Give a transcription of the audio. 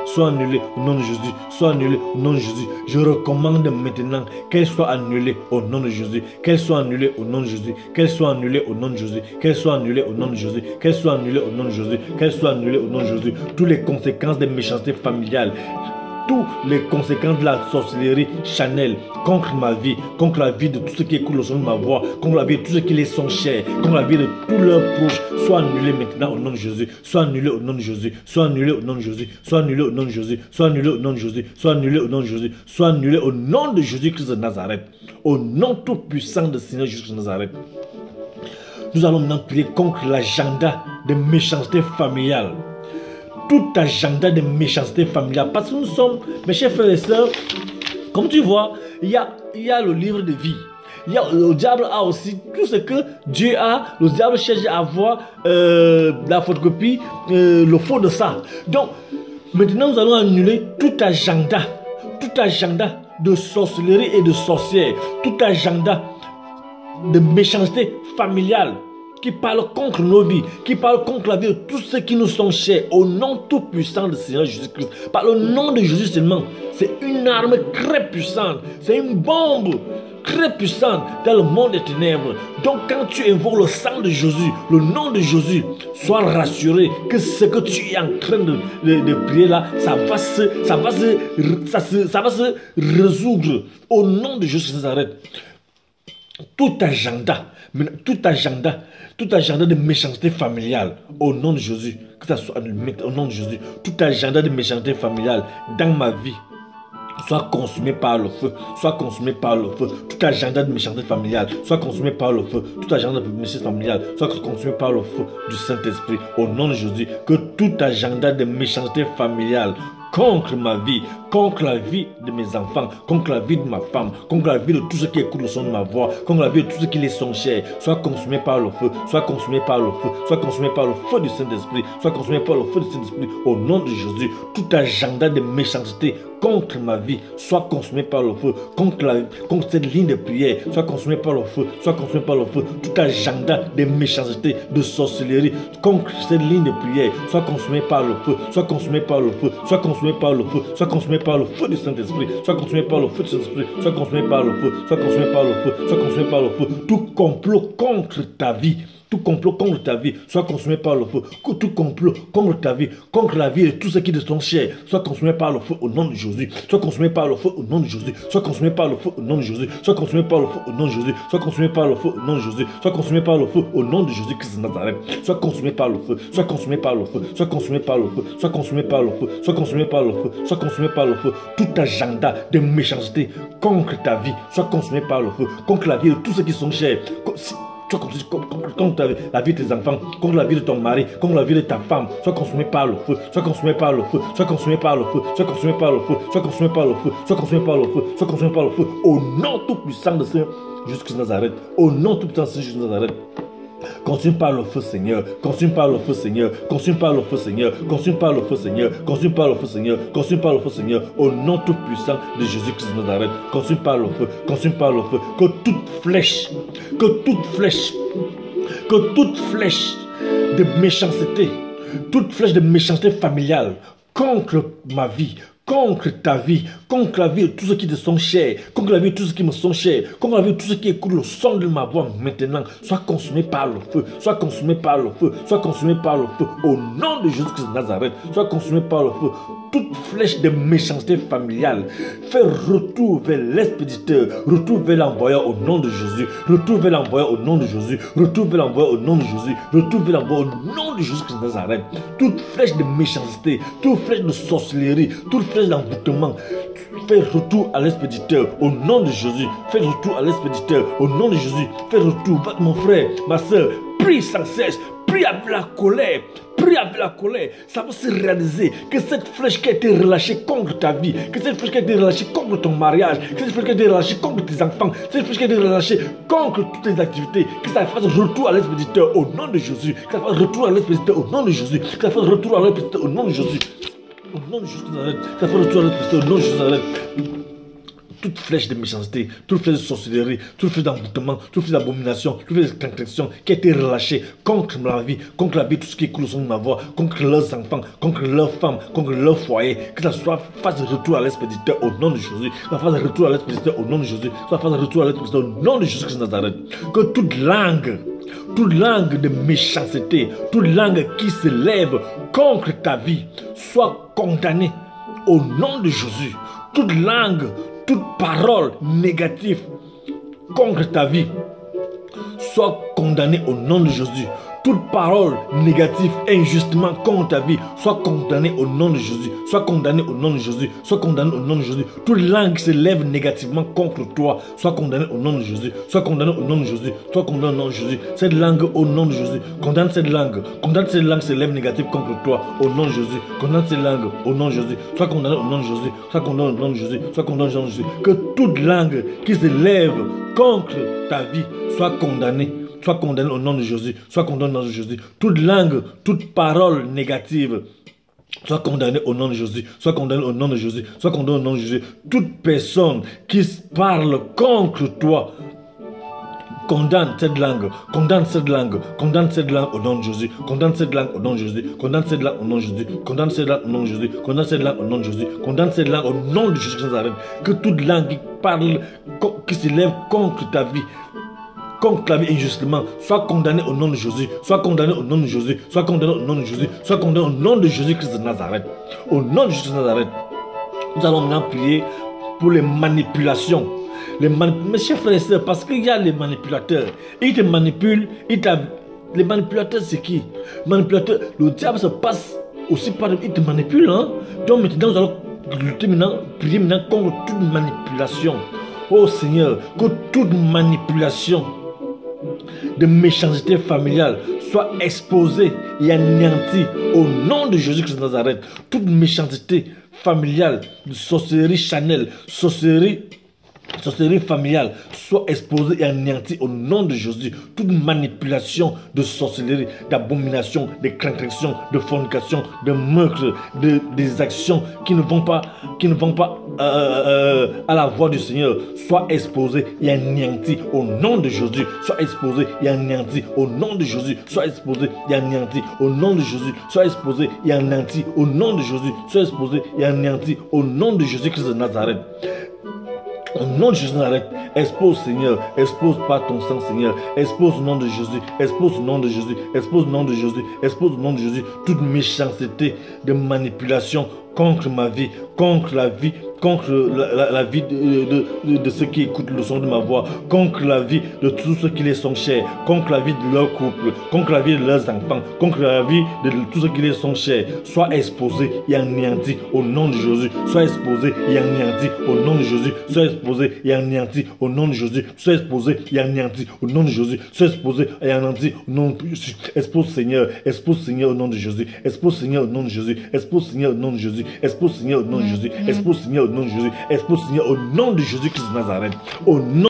soit annulée au nom de Jésus, soit annulée au nom de Jésus. Je recommande maintenant qu'elle soit annulée au nom de Jésus, qu'elle soit annulée au nom de Jésus, qu'elle soit annulée au nom de Jésus, qu'elle soit annulée au nom de Jésus, qu'elle soit annulée au nom de Jésus, qu'elle soit annulée au nom de Jésus. Toutes les conséquences des méchancetés familiales, toutes les conséquences de la sorcellerie charnelle contre ma vie, contre la vie de tous ceux qui écoutent le son de ma voix, contre la vie de tous ceux qui les sont chers, contre la vie de tous leurs proches, soit annulés maintenant au nom de Jésus, soit annulés au nom de Jésus, soit annulés au nom de Jésus, soit annulés au nom de Jésus, soit annulés au nom de Jésus, soit annulés au nom de Jésus, soit annulés au nom de Jésus-Christ de Nazareth, au nom tout puissant de Seigneur Jésus-Christ de Nazareth. Nous allons maintenant prier contre l'agenda de méchanceté familiale. Tout agenda de méchanceté familiale. Parce que nous sommes, mes chers frères et sœurs, comme tu vois, il y a le livre de vie. Le diable a aussi tout ce que Dieu a. Le diable cherche à avoir la photocopie, le faux de ça. Donc, maintenant nous allons annuler tout agenda de sorcellerie et de sorcière, tout agenda de méchanceté familiale qui parle contre nos vies, qui parle contre la vie de tous ceux qui nous sont chers, au nom tout puissant de Seigneur Jésus-Christ. Par le nom de Jésus seulement, c'est une arme très puissante, c'est une bombe très puissante dans le monde des ténèbres. Donc quand tu invoques le sang de Jésus, le nom de Jésus, sois rassuré que ce que tu es en train de prier là, ça va se résoudre au nom de Jésus de Nazareth. Tout agenda de méchanceté familiale, au nom de Jésus, que ça soit au nom de Jésus, tout agenda de méchanceté familiale dans ma vie, soit consumé par le feu, soit consumé par le feu. Tout agenda de méchanceté familiale, soit consumé par le feu. Tout agenda de méchanceté familiale, soit consumé par le feu du Saint-Esprit, au nom de Jésus. Que tout agenda de méchanceté familiale contre ma vie, contre la vie de mes enfants, contre la vie de ma femme, contre la vie de tous ceux qui écoutent le son de ma voix, contre la vie de tous ceux qui les sont chers, soit consumé par le feu, soit consumé par le feu, soit consumé par le feu du Saint-Esprit, soit consumé par le feu du Saint-Esprit, au nom de Jésus. Tout agenda de méchanceté contre ma vie, soit consumé par le feu, contre cette ligne de prière, soit consumé par le feu, soit consumé par le feu. Tout agenda de méchanceté, de sorcellerie contre cette ligne de prière, soit consumé par le feu, soit consumé par le feu, soit consumé par le feu, soit consumé par le feu du Saint-Esprit, soit consumé par le feu du Saint-Esprit, soit consumé par le feu, soit consumé par le feu, soit consumé par le feu. Tout complot contre ta vie, tout complot contre ta vie, soit consumé par le feu. Tout complot contre ta vie, contre la vie de tous ceux qui te sont chers, soit consumé par le feu au nom de Jésus. Soit consumé par le feu au nom de Jésus. Soit consumé par le feu au nom de Jésus. Soit consumé par le feu au nom de Jésus. Soit consumé par le feu au nom de Jésus. Soit consumé par le feu au nom de Jésus-Christ de Nazareth. Soit consumé par le feu. Soit consumé par le feu. Soit consumé par le feu. Soit consumé par le feu. Soit consumé par le feu. Soit consumé par le feu. Tout agenda de méchanceté contre ta vie, soit consumé par le feu, contre la vie de tous ceux qui sont chers. Contre la vie de tes enfants, contre la vie de ton mari, contre la vie de ta femme, soit consumé par le feu, soit consumé par le feu, soit consumé par le feu, soit consumé par le feu, soit consumé par le feu, soit consumé par le feu, soit consumé par le feu, au nom tout puissant de Seigneur Jésus-Christ de Nazareth, au nom tout puissant de Seigneur Jésus de Nazareth. Consume par le feu, Seigneur. Consume par le feu, Seigneur. Consume par le feu, Seigneur. Consume par le feu, Seigneur. Consume par le feu, Seigneur. Consume par le feu, Seigneur. Au nom tout puissant de Jésus-Christ de Nazareth. Consume par le feu. Consume par le feu. Que toute flèche de méchanceté, toute flèche de méchanceté familiale contre ma vie, contre ta vie, contre la vie de tous ceux qui te sont chers, contre la vie de tous ceux qui me sont chers, contre la vie de tous ceux qui écoutent le son de ma voix maintenant, soit consumé par le feu, soit consumé par le feu, soit consumé par le feu, au nom de Jésus-Christ de Nazareth, soit consumé par le feu. Toute flèche de méchanceté familiale, fais retour vers l'expéditeur, retour vers l'envoyeur au nom de Jésus, retour vers l'envoyeur au nom de Jésus, retour vers l'envoyeur au nom de Jésus, retour vers l'envoyeur au nom de Jésus-Christ de Nazareth. Toute flèche de méchanceté, toute flèche de sorcellerie, toute flèche d'envoûtement, fais retour à l'expéditeur au nom de Jésus, fais retour à l'expéditeur au nom de Jésus, fais retour, mon frère, ma soeur, prie sans cesse, prie avec la colère. Prie avec la colère, ça va se réaliser que cette flèche qui a été relâchée contre ta vie, que cette flèche qui a été relâchée contre ton mariage, que cette flèche qui a été relâchée contre tes enfants, cette flèche qui a été relâchée contre toutes tes activités, que ça fasse retour à l'expéditeur au nom de Jésus, que ça fasse retour à l'expéditeur au nom de Jésus, que ça fasse retour à l'expéditeur au nom de Jésus, au nom de Jésus, que ça fasse retour à l'expéditeur au nom de Jésus. toute flèche de méchanceté, toute flèche de sorcellerie, toute flèche d'emboutement, toute flèche d'abomination, toute flèche de transgression qui a été relâchée contre ma vie, contre la vie, tout ce qui coule au son de ma voix, contre leurs enfants, contre leurs femmes, contre leur foyer, que ça soit face de retour à l'expéditeur au nom de Jésus, que ça fasse retour à l'expéditeur au nom de Jésus, que ça fasse retour à l'expéditeur au nom de Jésus Christ de Nazareth. Que toute langue de méchanceté, toute langue qui se lève contre ta vie soit condamnée au nom de Jésus. Toute langue, toute parole négative contre ta vie soit condamnée au nom de Jésus. Toute parole négative injustement contre ta vie soit condamnée au nom de Jésus. Soit condamnée au nom de Jésus. Soit condamnée au nom de Jésus. Toute langue qui se lève négativement contre toi soit condamnée au nom de Jésus. Soit condamnée au nom de Jésus. Soit condamnée au nom de Jésus. Cette langue au nom de Jésus. Condamne cette langue. Condamne cette langue qui se lève négative contre toi au nom de Jésus. Condamne cette langue au nom de Jésus. Soit condamnée au nom de Jésus. Soit condamnée au nom de Jésus. Soit condamnée au nom de Jésus. Que toute langue qui se lève contre ta vie soit condamnée. Soit condamné au nom de Jésus, soit condamné au nom de Jésus. Toute langue, toute parole négative, soit condamné au nom de Jésus, soit condamné au nom de Jésus, soit condamné au nom de Jésus. Toute personne qui parle contre toi, condamne cette langue, condamne cette langue, condamne cette langue au nom de Jésus, condamne cette langue au nom de Jésus, condamne cette langue au nom de Jésus, condamne cette langue au nom de Jésus, condamne cette langue au nom de Jésus, condamne cette langue au nom de Jésus. Que toute langue qui parle, qui se lève contre ta vie, contre la vie injustement, soit condamné au nom de Jésus, soit condamné au nom de Jésus, soit condamné au nom de Jésus, soit condamné au nom de Jésus-Christ de Nazareth. Au nom de Jésus de Nazareth, nous allons maintenant prier pour les manipulations. Mes chers frères et sœurs, parce qu'il y a les manipulateurs, ils te manipulent, les manipulateurs c'est qui? Manipulateurs, le diable se passe aussi par eux, ils te manipulent. Hein? Donc maintenant, nous allons lutter maintenant, prier maintenant contre toute manipulation. Oh Seigneur, que toute manipulation de méchanceté familiale soit exposée et anéantie au nom de Jésus-Christ de Nazareth. Toute méchanceté familiale, de sorcellerie charnelle, sorcellerie familiale soit exposée et anéantie au nom de Jésus. Toute manipulation de sorcellerie, d'abomination, de transgression, de fornication, de meurtre, des actions qui ne vont pas à la voix du Seigneur soit exposée et anéantie au nom de Jésus. Soit exposée et anéantie au nom de Jésus. Soit exposée et anéantie au nom de Jésus. Soit exposée et anéantie au nom de Jésus. Soit exposée et anéantie au nom de Jésus-Christ de Nazareth. Au nom de Jésus de Nazareth, expose Seigneur, expose par ton sang Seigneur, expose au nom de Jésus, expose au nom de Jésus, expose au nom de Jésus, expose au nom de Jésus, toute méchanceté de manipulation contre ma vie, contre la vie, contre la vie de ceux qui écoutent le son de ma voix, contre la vie de tous ceux qui les sont chers, contre la vie de leur couple, contre la vie de leurs enfants, contre la vie de tous ceux qui les sont chers, soit exposé et anéanti au nom de Jésus, soit exposé et anéanti au nom de Jésus, soit exposé et anéanti au nom de Jésus, soit exposé et anéanti au nom de Jésus, soit exposé et anéanti au nom de Jésus. Expose Seigneur au nom de Jésus, expose Seigneur au nom de Jésus, expose Seigneur au nom de Jésus, expose Seigneur au nom de Jésus, expose Seigneur au nom de Jésus, expose Seigneur au nom de Jésus-Christ de Nazareth, au nom